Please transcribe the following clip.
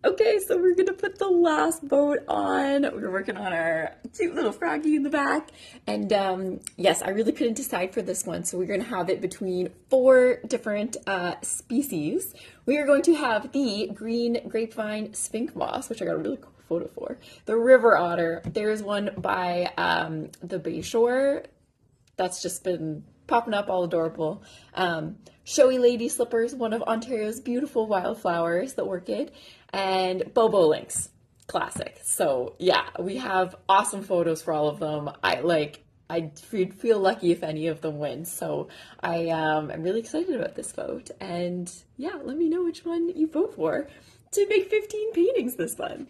Okay, so we're gonna put the last vote on. We're working on our cute little froggy in the back. And yes, I really couldn't decide for this one. So we're gonna have it between four different species. We are going to have the green grapevine sphinx moss, which I got a really cool photo for. The river otter. There's one by the Bayshore that's just been popping up all adorable. Showy lady slippers, one of Ontario's beautiful wildflowers, the orchid, and bobolinks, classic. So yeah, we have awesome photos for all of them. I feel lucky if any of them win. So I'm really excited about this vote. And yeah, let me know which one you vote for to make 15 paintings this month.